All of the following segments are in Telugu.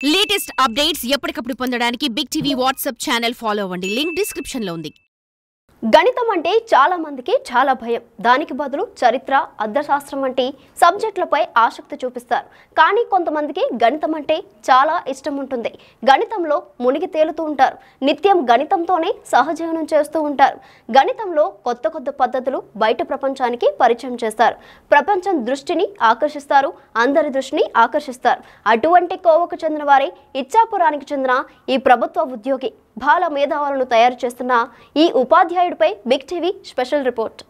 లేటెస్ట్ అప్డేట్స్ ఎప్పటికప్పుడు పొందడానికి Big TV WhatsApp channel follow అవ్వండి. లింక్ డిస్క్రిప్షన్ లో ఉంది. గణితం అంటే చాలా మందికి చాలా భయం. దానికి బదులు చరిత్ర, అర్థశాస్త్రం వంటి సబ్జెక్టులపై ఆసక్తి చూపిస్తారు. కానీ కొంతమందికి గణితం అంటే చాలా ఇష్టం ఉంటుంది. గణితంలో మునిగి తేలుతూ ఉంటారు. నిత్యం గణితంతోనే సహజీవనం చేస్తూ ఉంటారు. గణితంలో కొత్త కొత్త పద్ధతులు బయట ప్రపంచానికి పరిచయం చేస్తారు. ప్రపంచం దృష్టిని ఆకర్షిస్తారు. అందరి దృష్టిని ఆకర్షిస్తారు. అటువంటి కోవకు చెందిన వారే ఇచ్చాపురానికి చెందిన ఈ ప్రభుత్వ ఉద్యోగి బాల మేధావులను తయారు చేస్తున్న ఈ ఉపాధ్యాయుడిపై big TV special report.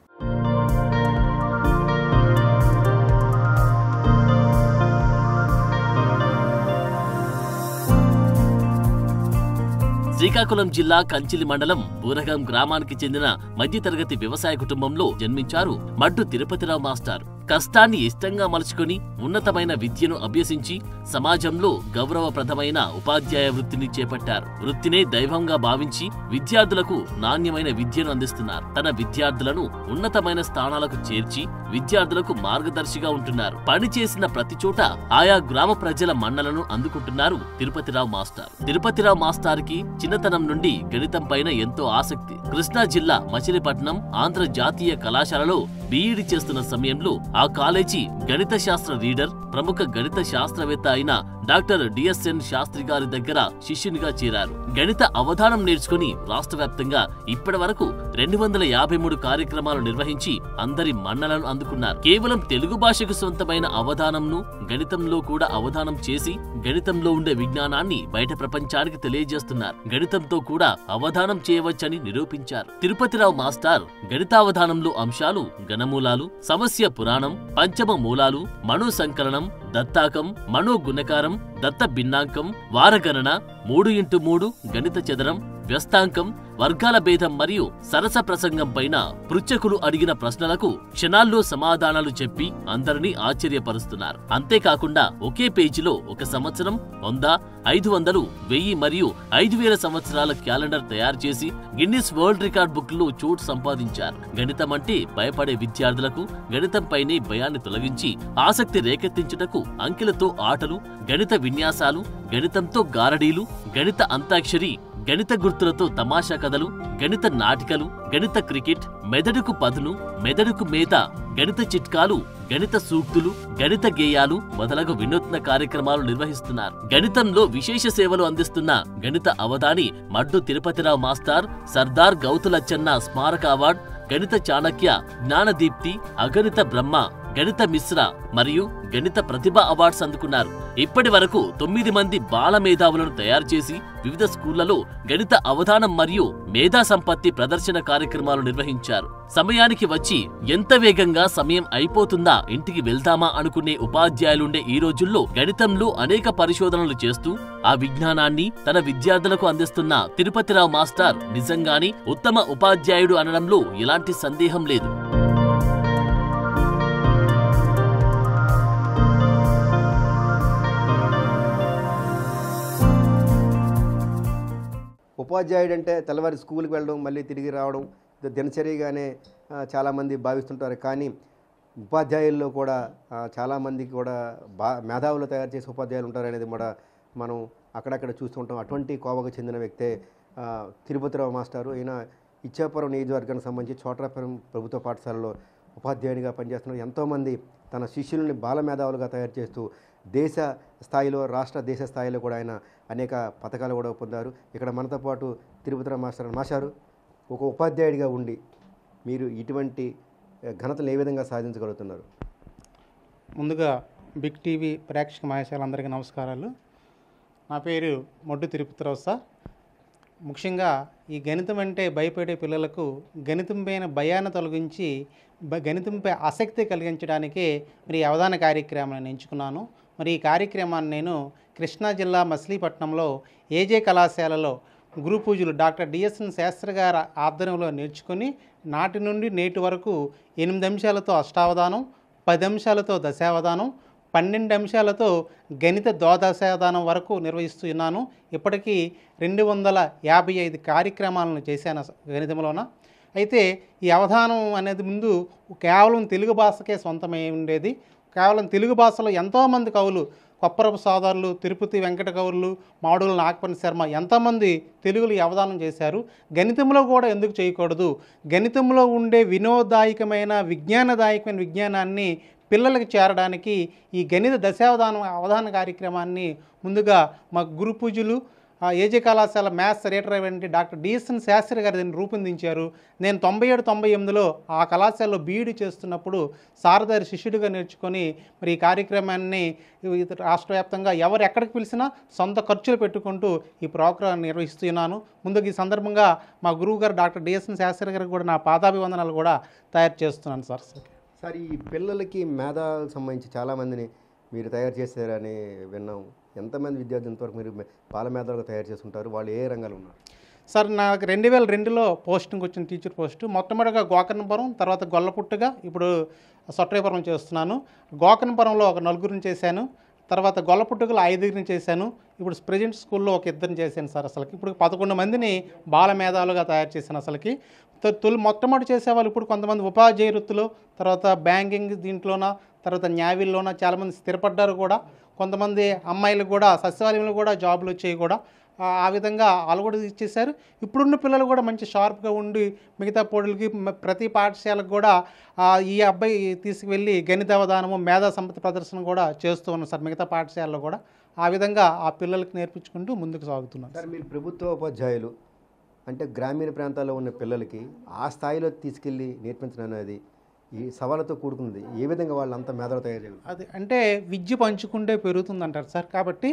Srikakulam జిల్లా కంచిలి మండలం బూరగం గ్రామానికి చెందిన మధ్యతరగతి వ్యవసాయ కుటుంబంలో జన్మించారు మడ్డు తిరుపతిరావు మాస్టర్. కష్టాన్ని ఇష్టంగా మలుచుకుని ఉన్నతమైన విద్యను అభ్యసించి సమాజంలో గౌరవప్రదమైన ఉపాధ్యాయ వృత్తిని చేపట్టారు. వృత్తినే దైవంగా భావించి విద్యార్థులకు నాణ్యమైన విద్యను అందిస్తున్నారు. తన విద్యార్థులను ఉన్నతమైన స్థానాలకు చేర్చి విద్యార్థులకు మార్గదర్శిగా ఉంటున్నారు. పనిచేసిన ప్రతి చోట ఆయా గ్రామ ప్రజల మన్నలను అందుకుంటున్నారు తిరుపతిరావు మాస్టర్. తిరుపతిరావు మాస్టర్ కి చిన్నతనం నుండి గణితం పైన ఎంతో ఆసక్తి. కృష్ణా జిల్లా మచిలీపట్నం ఆంధ్ర జాతీయ కళాశాలలో బీఈడీ చేస్తున్న సమయంలో ఆ కాలేజీ గణిత శాస్త్ర రీడర్, ప్రముఖ గణిత శాస్త్రవేత్త అయిన డాక్టర్ డిఎస్ఎన్ శాస్త్రి గారి దగ్గర శిష్యునిగా చేరారు. గణిత అవధానం నేర్చుకుని రాష్ట్ర వ్యాప్తంగా ఇప్పటి వరకు 253 కార్యక్రమాలు నిర్వహించి అందరి మన్నలను అందుకున్నారు. కేవలం తెలుగు భాషకు సొంతమైన అవధానంను గణితంలో కూడా అవధానం చేసి గణితంలో ఉండే విజ్ఞానాన్ని బయట ప్రపంచానికి తెలియజేస్తున్నారు. గణితంతో కూడా అవధానం చేయవచ్చని నిరూపించారు. తిరుపతిరావు మాస్టర్ గణితావధానంలో అంశాలు గణమూలాలు, సమస్య పురాణం, పంచమ మూలాలు, మను సంకలనం, దత్తాకం, మనో గుణకారం, దత్త భిన్నాంకం, వారగణన, 3x3 గణిత చదరం, వ్యస్తాంకం, వర్గాల భేదం మరియు సరస ప్రసంగం పైన పృచ్ఛకులు అడిగిన ప్రశ్నలకు క్షణాల్లో సమాధానాలు చెప్పి అందరినీ ఆశ్చర్యపరుస్తున్నారు. అంతేకాకుండా ఒకే పేజీలో ఒక సంవత్సరం, 100, 500, 1000 మరియు 5000 సంవత్సరాల క్యాలెండర్ తయారు చేసి గిన్నిస్ వరల్డ్ రికార్డ్ బుక్ లో చోటు సంపాదించారు. గణితం అంటే భయపడే విద్యార్థులకు గణితంపైనే భయాన్ని తొలగించి ఆసక్తి రేకెత్తించుటకు అంకెలతో ఆటలు, గణిత విన్యాసాలు, గణితంతో గారడీలు, గణిత అంతాక్షరి, గణిత గుర్తులతో తమాషా కథలు, గణిత నాటికలు, గణిత క్రికెట్, మెదడుకు పదును, మెదడుకు మేత, గణిత చిట్కాలు, గణిత సూక్తులు, గణిత గేయాలు మొదలగు వినూత్న కార్యక్రమాలు నిర్వహిస్తున్నారు. గణితంలో విశేష సేవలు అందిస్తున్న గణిత అవధాని మడ్డు తిరుపతిరావు మాస్టర్ సర్దార్ గౌతులచ్చన్న స్మారక అవార్డు, గణిత చాణక్య, జ్ఞానదీప్తి, అగణిత బ్రహ్మ, గణిత మిశ్ర మరియు గణిత ప్రతిభ అవార్డ్స్ అందుకున్నారు. ఇప్పటి వరకు 9 మంది బాల మేధావులను తయారు చేసి వివిధ స్కూళ్లలో గణిత అవధానం మరియు మేధా సంపత్తి ప్రదర్శన కార్యక్రమాలు నిర్వహించారు. సమయానికి వచ్చి ఎంత వేగంగా సమయం అయిపోతుందా, ఇంటికి వెళ్తామా అనుకునే ఉపాధ్యాయులుండే ఈ రోజుల్లో గణితంలో అనేక పరిశోధనలు చేస్తూ ఆ విజ్ఞానాన్ని తన విద్యార్థులకు అందిస్తున్న తిరుపతిరావు మాస్టర్ నిజంగానే ఉత్తమ ఉపాధ్యాయుడు అనడంలో ఎలాంటి సందేహం లేదు. ఉపాధ్యాయుడు అంటే తెల్లవారి స్కూల్కి వెళ్ళడం మళ్ళీ తిరిగి రావడం దినచర్యగానే చాలామంది భావిస్తుంటారు. కానీ ఉపాధ్యాయుల్లో కూడా చాలామందికి కూడా మేధావులు తయారు చేసే ఉపాధ్యాయులు ఉంటారు అనేది కూడా మనం అక్కడక్కడ చూస్తుంటాం. అటువంటి కోవకు చెందిన వ్యక్తే తిరుపతిరావు మాస్టారు. ఈయన ఇచ్చాపురం నియోజకవర్గానికి సంబంధించి చోట్రాపురం ప్రభుత్వ పాఠశాలలో ఉపాధ్యాయునిగా పనిచేస్తున్నారు. ఎంతోమంది తన శిష్యుల్ని బాల మేధావులుగా తయారు చేస్తూ దేశ స్థాయిలో, దేశ స్థాయిలో కూడా ఆయన అనేక పథకాలు కూడా పొందారు. ఇక్కడ మనతో పాటు తిరుపతిరావు మాస్టారు, ఒక ఉపాధ్యాయుడిగా ఉండి మీరు ఇటువంటి ఘనతలు ఏ విధంగా సాధించగలుగుతున్నారు? ముందుగా బిగ్ టీవీ ప్రేక్షక మహాశయులందరికీ నమస్కారాలు. నా పేరు మడ్డు తిరుపతిరావు సార్. ముఖ్యంగా ఈ గణితం అంటే భయపడే పిల్లలకు గణితం పైన భయాన్ని తొలగించి గణితంపై ఆసక్తి కలిగించడానికే మరి అవధాన కార్యక్రమాన్ని ఎంచుకున్నాను. మరి ఈ కార్యక్రమాన్ని నేను కృష్ణా జిల్లా మచిలీపట్నంలో ఏజే కళాశాలలో గురు పూజలు డాక్టర్ డిఎస్ఎన్ శాస్త్రి గారి ఆధ్వర్యంలో నేర్చుకుని నాటి నుండి నేటి వరకు 8 అంశాలతో అష్టావధానం, 10 అంశాలతో దశావధానం, 12 అంశాలతో గణిత ద్వాదశావధానం వరకు నిర్వహిస్తున్నాను. ఇప్పటికీ 255 కార్యక్రమాలను చేశాను గణితంలోన. అయితే ఈ అవధానం అనేది ముందు కేవలం తెలుగు భాషకే సొంతమై ఉండేది. కేవలం తెలుగు భాషలో ఎంతోమంది కవులు కొప్పరపు సోదరులు, తిరుపతి వెంకట గౌరులు, మాడుగుల నాగపర్ణి శర్మ ఎంతమంది తెలుగులో ఈ అవధానం చేశారు. గణితంలో కూడా ఎందుకు చేయకూడదు? గణితంలో ఉండే వినోదాయకమైన విజ్ఞానదాయకమైన విజ్ఞానాన్ని పిల్లలకు చేరడానికి ఈ గణిత అవధాన కార్యక్రమాన్ని ముందుగా మా గురు పూజలు ఏజే కళాశాల మ్యాథ్స్ రేటర్ అయినటువంటి డాక్టర్ డిఎస్ఎన్ శాస్త్రి గారు దీన్ని రూపొందించారు. నేను 97-98లో ఆ కళాశాలలో బీఈడి చేస్తున్నప్పుడు సారథి శిష్యుడిగా నేర్చుకొని మరి ఈ కార్యక్రమాన్ని రాష్ట్ర వ్యాప్తంగా ఎవరు ఎక్కడికి పిలిచినా సొంత ఖర్చులు పెట్టుకుంటూ ఈ ప్రోగ్రాం నిర్వహిస్తున్నాను. ముందుకు ఈ సందర్భంగా మా గురువు గారు డాక్టర్ డిఎస్ఎన్ శాస్త్రి గారికి కూడా నా పాదాభివందనాలు కూడా తయారు చేస్తున్నాను సార్. సార్, ఈ పిల్లలకి మేధాలకు సంబంధించి చాలామందిని మీరు తయారు చేశారని విన్నాం. ఎంతమంది విద్యార్థులు ఇంతవరకు మీరు బాల మేధావులుగా తయారు చేసుకుంటారు? వాళ్ళు ఏ రంగాలు ఉన్నారు? సార్, నాకు 2002లో పోస్టింగ్ వచ్చిన టీచర్ పోస్టు. మొట్టమొదటిగా గోకర్ణపురం, తర్వాత గొల్లపుట్టుగా, ఇప్పుడు సొట్రేపురం చేస్తున్నాను. గోకర్ణపురంలో ఒక 4 చేశాను, తర్వాత గొల్లపుట్టుకలో 5 చేశాను, ఇప్పుడు ప్రెజెంట్ స్కూల్లో ఒక 2 చేశాను సార్. అసలుకి ఇప్పుడు 11 మందిని బాల మేధావులుగా తయారు చేశాను. అసలుకి మొట్టమొదటి చేసేవాళ్ళు ఇప్పుడు కొంతమంది ఉపాధ్యాయ వృత్తిలో, తర్వాత బ్యాంకింగ్ దీంట్లోన, తర్వాత న్యావీల్లోన చాలామంది స్థిరపడ్డారు కూడా. కొంతమంది అమ్మాయిలు కూడా సచివాలయంలో కూడా జాబులు వచ్చాయి కూడా. ఆ విధంగా వాళ్ళు కూడా ఇచ్చేశారు. ఇప్పుడున్న పిల్లలు కూడా మంచి షార్ప్గా ఉండి మిగతా పోటీలకి ప్రతి పాఠశాలకు కూడా ఈ అబ్బాయి తీసుకువెళ్ళి గణిత అవధానము, మేధా సంపత్తి ప్రదర్శన కూడా చేస్తూ ఉన్నాం సార్ మిగతా పాఠశాలలో కూడా. ఆ విధంగా ఆ పిల్లలకి నేర్పించుకుంటూ ముందుకు సాగుతున్నాం సార్. మీరు ప్రభుత్వ ఉపాధ్యాయులు అంటే గ్రామీణ ప్రాంతాల్లో ఉన్న పిల్లలకి ఆ స్థాయిలో తీసుకెళ్ళి నేర్పించడం అనేది ఈ సవాళ్ళతో కూడుకున్నది. ఏ విధంగా వాళ్ళు అంత మేధావులు తయారు చేయాలి? అది అంటే విద్య పంచుకుంటే పెరుగుతుందంటారు సార్. కాబట్టి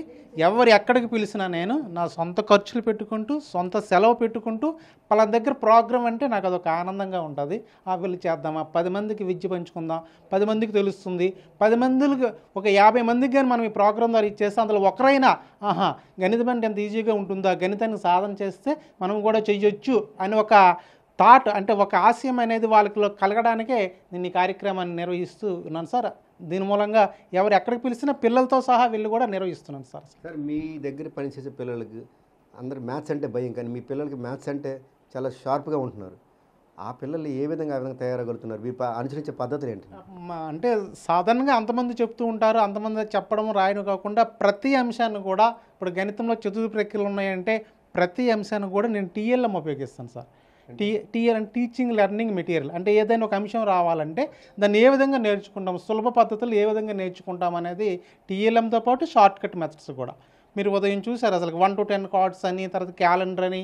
ఎవరు ఎక్కడికి పిలిచినా నేను నా సొంత ఖర్చులు పెట్టుకుంటూ, సొంత సెలవు పెట్టుకుంటూ వాళ్ళ దగ్గర ప్రోగ్రాం అంటే నాకు అదొక ఆనందంగా ఉంటుంది. వీళ్ళు చేద్దామా, 10 మందికి విద్య పంచుకుందాం, 10 మందికి తెలుస్తుంది, 10 మందికి ఒక 50 మందికి కానీ మనం ఈ ప్రోగ్రాం ద్వారా ఇచ్చేస్తే అందులో ఒకరైనా గణితం అంటే ఎంత ఈజీగా ఉంటుందా, గణితాన్ని సాధన చేస్తే మనం కూడా చెయ్యొచ్చు అని ఒక థాట్, అంటే ఒక ఆశయం అనేది వాళ్ళకి కలగడానికే నేను ఈ కార్యక్రమాన్ని నిర్వహిస్తూ ఉన్నాను సార్. దీని మూలంగా ఎవరు ఎక్కడికి పిలిచినా పిల్లలతో సహా వీళ్ళు కూడా నిర్వహిస్తున్నాను సార్. సార్, మీ దగ్గర పనిచేసే పిల్లలకి అందరు మ్యాథ్స్ అంటే భయం, కానీ మీ పిల్లలకి మ్యాథ్స్ అంటే చాలా షార్ప్గా ఉంటున్నారు. ఆ పిల్లలు ఏ విధంగా తయారగలుగుతున్నారు? మీ అనుసరించే పద్ధతులు ఏంటి? అంటే సాధారణంగా అంతమంది చెప్తూ ఉంటారు, అంతమంది చెప్పడం రాయడం కాకుండా ప్రతి అంశాన్ని కూడా, ఇప్పుడు గణితంలో చతుర్థ ప్రక్రియలు ఉన్నాయంటే ప్రతి అంశాన్ని కూడా నేను టీఎల్ఎం ఉపయోగిస్తాను సార్. టీఎల్ అంటే టీచింగ్ లెర్నింగ్ మెటీరియల్. అంటే ఏదైనా ఒక అంశం రావాలంటే దాన్ని ఏ విధంగా నేర్చుకుంటాం, సులభ పద్ధతులు ఏ విధంగా నేర్చుకుంటాం అనేది టీఎల్ఎంతో పాటు షార్ట్ కట్ మెథడ్స్ కూడా. మీరు ఉదయం చూసారు అసలు 1 to 10 కార్డ్స్ అని, తర్వాత క్యాలెండర్ అని,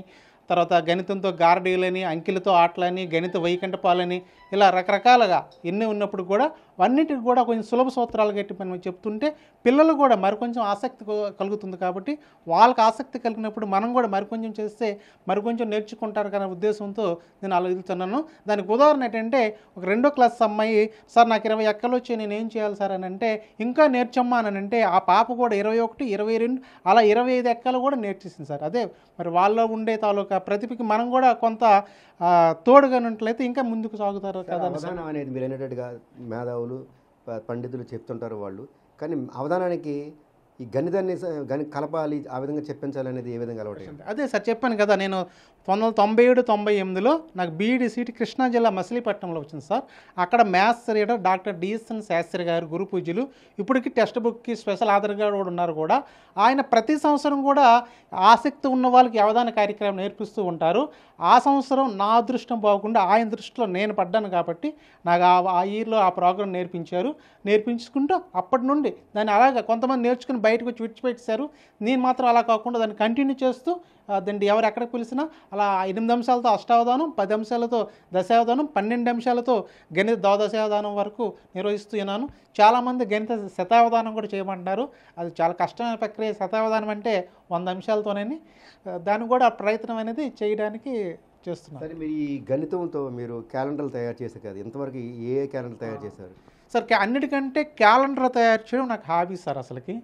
తర్వాత గణితంతో గారడీలని, అంకెలతో ఆటలని, గణిత వైకంఠపాలని, ఇలా రకరకాలుగా ఎన్ని ఉన్నప్పుడు కూడా అన్నిటికి కూడా కొంచెం సులభ సూత్రాలు గట్టి మనం చెప్తుంటే పిల్లలు కూడా మరికొంచెం ఆసక్తి కలుగుతుంది. కాబట్టి వాళ్ళకి ఆసక్తి కలిగినప్పుడు మనం కూడా మరికొంచెం చేస్తే మరికొంచెం నేర్చుకుంటారు అనే ఉద్దేశంతో నేను ఆలోచిస్తున్నాను. దానికి ఉదాహరణ ఏంటంటే, ఒక 2వ క్లాస్ అమ్మాయి, సార్ నాకు 20 ఎక్కలు వచ్చి నేను ఏం చేయాలి సార్ అని అంటే, ఇంకా నేర్చమ్మా అని అంటే ఆ పాప కూడా 21, 22 అలా 25 ఎక్కలు కూడా నేర్చేసింది సార్. అదే మరి వాళ్ళలో ఉండే తాలూకా ప్రతిభకి మనం కూడా కొంత తోడుగా ఉన్నట్లయితే ఇంకా ముందుకు సాగుతారు కదా. అవధానం అనేది మీరు అనేటట్టుగా మేధావులు పండితులు చెప్తుంటారు వాళ్ళు, కానీ అవధానానికి ఈ గణితాన్ని కలపాలి, ఆ విధంగా చెప్పించాలి అనేది ఏ విధంగా అలవాటు? అదే సార్ చెప్పాను కదా, నేను 1997-98లో నాకు బీఈడి సీట్ కృష్ణా జిల్లా మచిలీపట్నంలో వచ్చింది సార్. అక్కడ maths reader doctor DSN Sastri garu గురు పూజలు, ఇప్పటికి టెక్స్ట్ బుక్కి స్పెషల్ ఆధార్గా కూడా ఉన్నారు కూడా. ఆయన ప్రతి సంవత్సరం కూడా ఆసక్తి ఉన్న వాళ్ళకి అవధాన కార్యక్రమం నేర్పిస్తూ ఉంటారు. ఆ సంవత్సరం నా అదృష్టం బాగుండా ఆయన దృష్టిలో నేను పడ్డాను కాబట్టి నాకు ఆ ఇయర్లో ఆ ప్రోగ్రాం నేర్పించుకుంటూ అప్పటి నుండి దాన్ని అలాగా కొంతమంది నేర్చుకుని బయటకు వచ్చి విడిచిపెట్టేశారు. నేను మాత్రం అలా కాకుండా దాన్ని కంటిన్యూ చేస్తూ దాన్ని ఎవరు ఎక్కడికి పిలిచినా అలా 8 అంశాలతో అష్టావధానం, 10 అంశాలతో దశావధానం, 12 అంశాలతో గణిత ద్వాదశావధానం వరకు నిర్వహిస్తున్నాను. చాలామంది గణిత శతావధానం కూడా చేయమంటారు. అది చాలా కష్టమైన ప్రక్రియ. శతావధానం అంటే 100 అంశాలతోనే. దాన్ని కూడా ప్రయత్నం అనేది చేయడానికి చేస్తున్నారు. సరే, మీరు ఈ గణితంతో మీరు క్యాలెండర్లు తయారు చేశారు కదా, ఇంతవరకు ఏ క్యాలెండర్ తయారు చేశారు? సార్, అన్నిటికంటే క్యాలెండర్ తయారు చేయడం నాకు హాబీ సార్. అసలుకి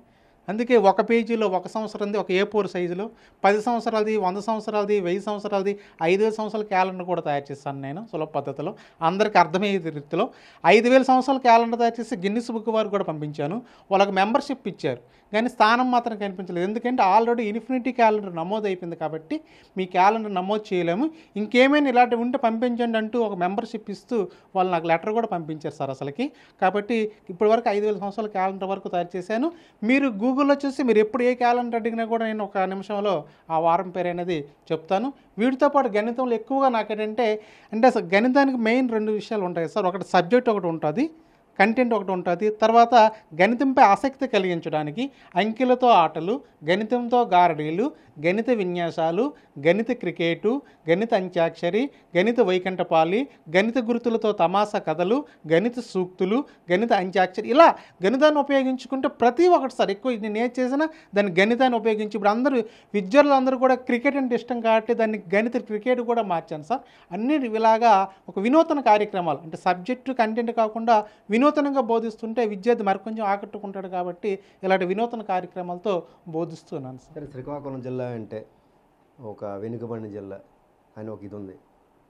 అందుకే ఒక పేజీలో 1 సంవత్సరంది ఒక A4 సైజులో, 10 సంవత్సరాలది, 100 సంవత్సరాలది, 1000 సంవత్సరాలది, 5000 సంవత్సరాల క్యాలెండర్ కూడా తయారు చేశాను నేను సులభ పద్ధతిలో, అందరికీ అర్థమయ్యే రీతిలో. 5000 సంవత్సరాల క్యాలెండర్ తయారు చేసి గిన్నిస్ బుక్ వారికి కూడా పంపించాను. వాళ్ళకి మెంబర్షిప్ ఇచ్చారు, కానీ స్థానం మాత్రం కనిపించలేదు. ఎందుకంటే ఆల్రెడీ ఇన్ఫినిటీ క్యాలెండర్ నమోదు అయిపోయింది కాబట్టి మీ క్యాలెండర్ నమోదు చేయలేము, ఇంకేమైనా ఇలాంటివి ఉంటే పంపించండి అంటూ ఒక మెంబర్షిప్ ఇస్తూ వాళ్ళు నాకు లెటర్ కూడా పంపించారు సార్ అసలుకి. కాబట్టి ఇప్పటివరకు 5000 సంవత్సరాల క్యాలెండర్ వరకు తయారు చేశాను. మీరు గూగుల్లో చూసి మీరు ఎప్పుడు ఏ క్యాలెండర్ అడిగినా కూడా నేను ఒక నిమిషంలో ఆ వారం పేరు అనేది చెప్తాను. వీటితో పాటు గణితంలో ఎక్కువగా నాకేంటంటే అసలు గణితానికి మెయిన్ 2 విషయాలు ఉంటాయి సార్. ఒకటి సబ్జెక్ట్ ఒకటి ఉంటుంది, కంటెంట్ ఒకటి ఉంటుంది. తర్వాత గణితంపై ఆసక్తి కలిగించడానికి అంకెలతో ఆటలు, గణితంతో గారడీలు, గణిత విన్యాసాలు, గణిత క్రికెటు, గణిత అంత్యాక్షరి, గణిత వైకంఠపాలి, గణిత గుర్తులతో తమాషా కథలు, గణిత సూక్తులు, గణిత అంత్యాక్షరి, ఇలా గణితాన్ని ఉపయోగించుకుంటే ప్రతి ఒక్కటి సార్ ఎక్కువ నేను ఏం చేసినా దాన్ని గణితాన్ని ఉపయోగించి ఇప్పుడు విద్యార్థులందరూ కూడా క్రికెట్ అంటే ఇష్టం కాబట్టి దాన్ని గణిత క్రికెట్ కూడా మార్చాను సార్. అన్ని ఇలాగా ఒక వినూతన కార్యక్రమాలు అంటే సబ్జెక్టు కంటెంట్ కాకుండా వినూతనంగా బోధిస్తుంటే విద్యార్థి మరికొంచెం ఆకట్టుకుంటాడు కాబట్టి ఇలాంటి వినూతన కార్యక్రమాలతో బోధిస్తున్నాను సార్. శ్రీకాకుళం జిల్లా అంటే ఒక వెనుకబడిన జిల్లా అని ఒక ఇది ఉంది,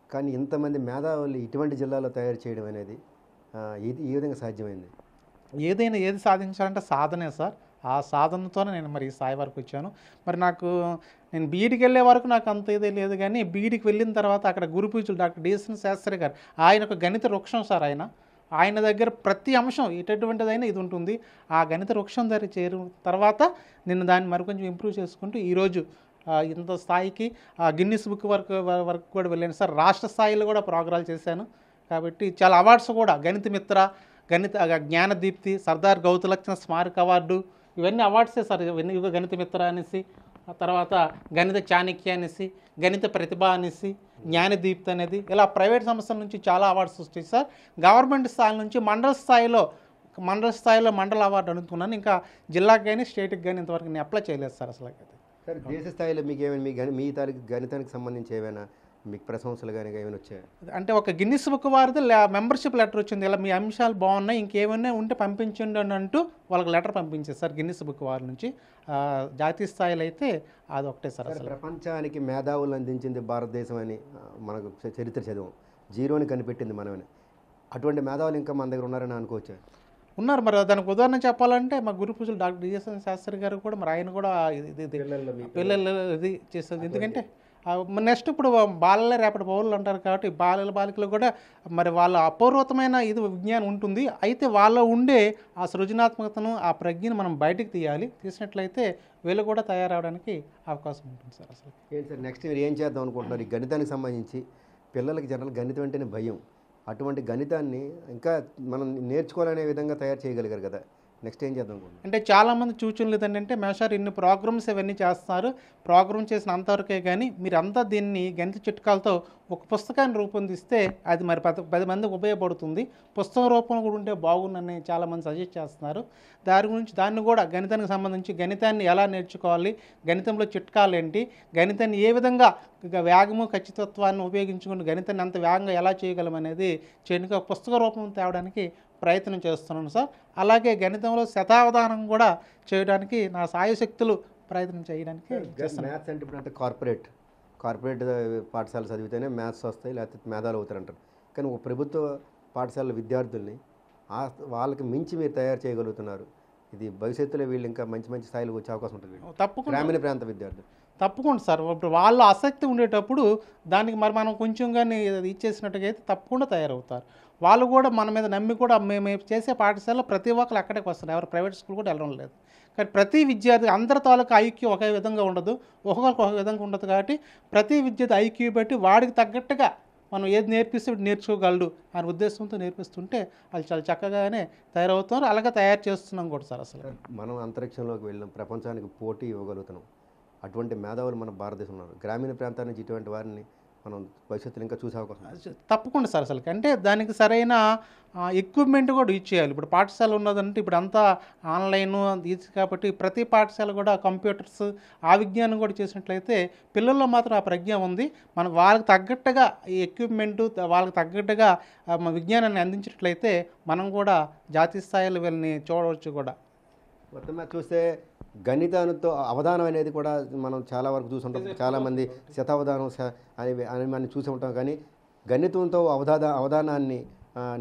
కానీ ఇంతమంది మేధావులు ఇటువంటి జిల్లాలో తయారు చేయడం అనేది ఇది ఏ విధంగా సాధ్యమైంది? ఏది సాధించాలంటే సాధనే సార్. ఆ సాధనతోనే నేను మరి ఈ స్థాయి వరకు వచ్చాను. మరి నేను బీఈడికి వెళ్ళే వరకు నాకు అంత ఇదే లేదు, కానీ బీఈడికి వెళ్ళిన తర్వాత అక్కడ గురు పూజలు డాక్టర్ డిఎస్ఎన్ శాస్త్రి గారు, ఆయన ఒక గణిత వృక్షం సార్. ఆయన దగ్గర ప్రతి అంశం ఎటువంటిదైనా ఇది ఉంటుంది. ఆ గణిత వృక్షం దగ్గర చేరిన తర్వాత నేను దాన్ని మరికొంచెం ఇంప్రూవ్ చేసుకుంటూ ఈరోజు ఇంత స్థాయికి గిన్నిస్ బుక్ వరకు కూడా వెళ్ళాను సార్. రాష్ట్ర స్థాయిలో కూడా ప్రోగ్రాలు చేశాను కాబట్టి చాలా అవార్డ్స్ కూడా గణిత మిత్ర, జ్ఞానదీప్తి, సర్దార్ గౌతులక్ష్ణ స్మారక అవార్డు, ఇవన్నీ అవార్డ్సే సార్. ఇవన్నీ గణిత మిత్ర అనేసి, ఆ తర్వాత గణిత చాణక్య అనేసి, గణిత ప్రతిభ అనేసి, జ్ఞానదీప్తి అనేది, ఇలా ప్రైవేట్ సంస్థల నుంచి చాలా అవార్డ్స్ వస్తాయి సార్. గవర్నమెంట్ స్థాయి నుంచి మండల స్థాయిలో మండల అవార్డు అనుకున్నాను. ఇంకా జిల్లాకి కానీ స్టేట్కి కానీ ఇంతవరకు నేను అప్లై చేయలేదు సార్ అసలు. సార్ దేశ స్థాయిలో మీకు ఏమైనా మీ గణితానికి సంబంధించి ఏమైనా మీకు ప్రశంసలు కానీ ఏమైనా వచ్చాయి? అంటే ఒక గిన్నిస్ బుక్ వారిది మెంబర్షిప్ లెటర్ వచ్చింది, ఇలా మీ అంశాలు బాగున్నాయి ఇంకేమైనా ఉంటే పంపించండి అని అంటూ వాళ్ళకి లెటర్ పంపించారు సార్ గిన్నిస్ బుక్ వారి నుంచి. జాతీయ స్థాయిలో అయితే అది ఒకటే సార్. ప్రపంచానికి మేధావులు అందించింది భారతదేశం అని మనకు చరిత్ర చదివాం, జీరోని కనిపెట్టింది మనమని. అటువంటి మేధావులు ఇంకా మన దగ్గర ఉన్నారని అనుకోవచ్చు? ఉన్నారు. మరి దానికి ఉదాహరణ చెప్పాలంటే మా గురు పూజలు డాక్టర్ డిఎస్ఎన్ శాస్త్రి గారు కూడా మరి ఆయన కూడా పిల్లలు ఇది చేస్తుంది. ఎందుకంటే నెక్స్ట్ ఇప్పుడు బాలలే రేపటి పౌరులు అంటారు కాబట్టి బాలికలు కూడా మరి వాళ్ళ అపూర్వతమైన ఇది విజ్ఞానం ఉంటుంది. అయితే వాళ్ళ ఉండే ఆ సృజనాత్మకతను, ఆ ప్రజ్ఞను మనం బయటకు తీసినట్లయితే వీళ్ళు కూడా తయారవడానికి అవకాశం ఉంటుంది సార్. అసలు ఏంటి సార్ నెక్స్ట్ మీరు ఏం చేద్దాం అనుకుంటున్నారు? ఈ గణితానికి సంబంధించి పిల్లలకి జనరల్ గణితం అంటేనే భయం, అటువంటి గణితాన్ని ఇంకా మనం నేర్చుకోవాలనే విధంగా తయారు చేయగలిగారు కదా, నెక్స్ట్ ఏం చేద్దాం అంటే చాలామంది సూచనలు ఏంటంటే మేషారు ఇన్ని ప్రోగ్రామ్స్ ఇవన్నీ చేస్తున్నారు, ప్రోగ్రామ్ చేసిన అంతవరకే కానీ మీరంతా దీన్ని గణిత చిట్కాలతో ఒక పుస్తకాన్ని రూపొందిస్తే అది మరి 10 మందికి ఉపయోగపడుతుంది, పుస్తకం రూపంలో కూడా ఉంటే బాగుందని చాలామంది సజెస్ట్ చేస్తున్నారు. దాన్ని కూడా గణితానికి సంబంధించి గణితాన్ని ఎలా నేర్చుకోవాలి, గణితంలో చిట్కాలు ఏంటి, గణితాన్ని ఏ విధంగా వేగము ఖచ్చితత్వాన్ని ఉపయోగించుకుని గణితాన్ని అంత వేగంగా ఎలా చేయగలం అనేది చేయడానికి పుస్తక రూపం తేవడానికి ప్రయత్నం చేస్తున్నాను సార్. అలాగే గణితంలో శతావధానం కూడా చేయడానికి నా సాయశక్తులు ప్రయత్నం చేయడానికి చేస్తున్నాను. మ్యాథ్స్ అంటే ఇప్పుడు అంటే కార్పొరేట్ పాఠశాల చదివితేనే మ్యాథ్స్ వస్తాయి, లేకపోతే మేధావులు అవుతారంటారు. కానీ ఒక ప్రభుత్వ పాఠశాల విద్యార్థుల్ని వాళ్ళకి మించి మీరు తయారు చేయగలుగుతున్నారు. ఇది భవిష్యత్తులో వీళ్ళు ఇంకా మంచి స్థాయిలోకి వచ్చే అవకాశం ఉంటుంది. తప్పకుండా గ్రామీణ ప్రాంత విద్యార్థులు తప్పకుండా సార్. ఇప్పుడు వాళ్ళ ఆసక్తి ఉండేటప్పుడు దానికి మరి మనం కొంచెం కానీ ఇచ్చేసినట్టుగా అయితే తప్పకుండా తయారవుతారు. వాళ్ళు కూడా మన మీద నమ్మి కూడా మేము చేసే పాఠశాలలో ప్రతి ఒక్కరు అక్కడికి వస్తారు, ఎవరు ప్రైవేట్ స్కూల్ కూడా వెళ్ళడం లేదు. కానీ ప్రతి విద్యార్థి అందరి తాలూకు ఐక్యూ ఒకే విధంగా ఉండదు, ఒక్కొక్కరికి ఒక విధంగా ఉండదు. కాబట్టి ప్రతి విద్యార్థి ఐక్యూ బట్టి వాడికి తగ్గట్టుగా మనం ఏది నేర్పిస్తే నేర్చుకోగలడు అనే ఉద్దేశంతో నేర్పిస్తుంటే వాళ్ళు చాలా చక్కగానే తయారవుతున్నారు. అలాగే తయారు చేస్తున్నాం కూడా సార్. అసలు మనం అంతరిక్షంలోకి వెళ్ళాం, ప్రపంచానికి పోటీ ఇవ్వగలుగుతున్నాం. అటువంటి మేధావులు మన భారతదేశంలో ఉన్నారు. గ్రామీణ ప్రాంతాల నుంచి ఇటువంటి వారిని మనం భవిష్యత్తులో ఇంకా చూసే అవకాశం తప్పకుండా సార్. అసలు అంటే దానికి సరైన ఎక్విప్మెంట్ కూడా ఇచ్చేయాలి. ఇప్పుడు పాఠశాల ఉన్నదంటే ఇప్పుడు అంతా ఆన్లైన్ ఇది కాబట్టి ప్రతి పాఠశాల కూడా కంప్యూటర్స్ ఆ విజ్ఞానం కూడా చేసినట్లయితే పిల్లల్లో మాత్రం ఆ ప్రజ్ఞ ఉంది. మనం వాళ్ళకి తగ్గట్టుగా ఈ ఎక్విప్మెంట్ వాళ్ళకి తగ్గట్టుగా విజ్ఞానాన్ని అందించినట్లయితే మనం కూడా జాతీయ స్థాయిలో వీళ్ళని చూడవచ్చు కూడా. మొత్తం చూస్తే గణితంతో అవధానం అనేది కూడా మనం చాలా వరకు చూసుంటాం. చాలామంది శతావధానం అని మనం చూసి ఉంటాం. కానీ గణితంతో అవధానాన్ని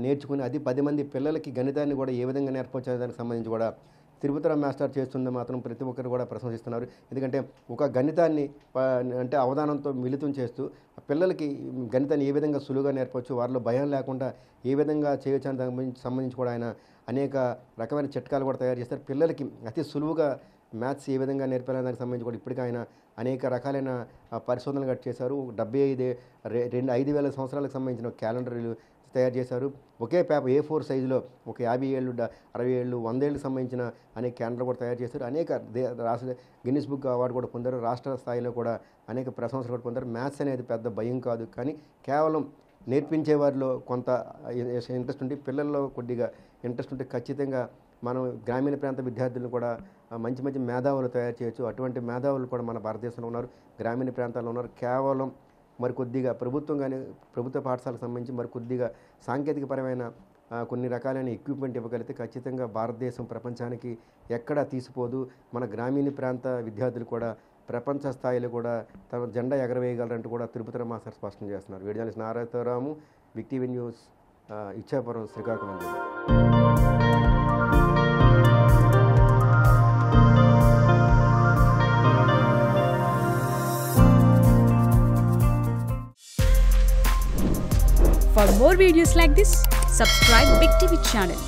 నేర్చుకుని అది 10 మంది పిల్లలకి గణితాన్ని కూడా ఏ విధంగా నేర్పొచ్చే దానికి సంబంధించి కూడా తిరుపతిరావు మాస్టర్ చేస్తుంది మాత్రం ప్రతి ఒక్కరు కూడా ప్రశంసిస్తున్నారు. ఎందుకంటే ఒక గణితాన్ని అంటే అవధానంతో మిళితం చేస్తూ పిల్లలకి గణితాన్ని ఏ విధంగా సులువుగా నేర్పవచ్చు, వారిలో భయం లేకుండా ఏ విధంగా చేయొచ్చు అని దానికి సంబంధించి కూడా ఆయన అనేక రకమైన చిట్కాలు కూడా తయారు చేస్తారు. పిల్లలకి అతి సులువుగా మ్యాథ్స్ ఏ విధంగా నేర్పారనే దానికి సంబంధించి కూడా ఇప్పటికీ ఆయన అనేక రకాలైన పరిశోధనలు గట్టి చేశారు. 5,000 సంవత్సరాలకు సంబంధించిన క్యాలెండర్లు తయారు చేశారు. ఒకే పేపర్ A4 సైజులో ఒక 50 ఏళ్ళు 60 ఏళ్ళు 100 ఏళ్ళకి సంబంధించిన అనేక క్యాలెండర్ కూడా తయారు చేశారు. అనేక రాష్ట్ర గిన్నిస్ బుక్ అవార్డు కూడా పొందారు. రాష్ట్ర స్థాయిలో కూడా అనేక ప్రశంసలు కూడా పొందారు. మ్యాథ్స్ అనేది పెద్ద భయం కాదు, కానీ కేవలం నేర్పించే వారిలో కొంత ఇంట్రెస్ట్ ఉండి పిల్లల్లో కొద్దిగా ఇంట్రెస్ట్ ఉంటే ఖచ్చితంగా మనం గ్రామీణ ప్రాంత విద్యార్థులను కూడా మంచి మంచి మేధావులు తయారు చేయొచ్చు. అటువంటి మేధావులు కూడా మన భారతదేశంలో ఉన్నారు, గ్రామీణ ప్రాంతాల్లో ఉన్నారు. కేవలం మరికొద్దిగా ప్రభుత్వం కానీ ప్రభుత్వ పాఠశాలకు సంబంధించి మరికొద్దిగా సాంకేతికపరమైన కొన్ని రకాలైన ఎక్విప్మెంట్ ఇవ్వగలిగితే ఖచ్చితంగా భారతదేశం ప్రపంచానికి ఎక్కడా తీసిపోదు. మన గ్రామీణ ప్రాంత విద్యార్థులు కూడా ప్రపంచ స్థాయిలో కూడా తమ జెండా ఎగరవేయగలరంటూ కూడా తిరుపతిరావు మాస్టర్ స్పష్టం చేస్తున్నారు. Video journalist Narayanaramu, big TV news, Ichchapuram, Srikakulam జిల్లా. For more videos like this, subscribe Big TV channel.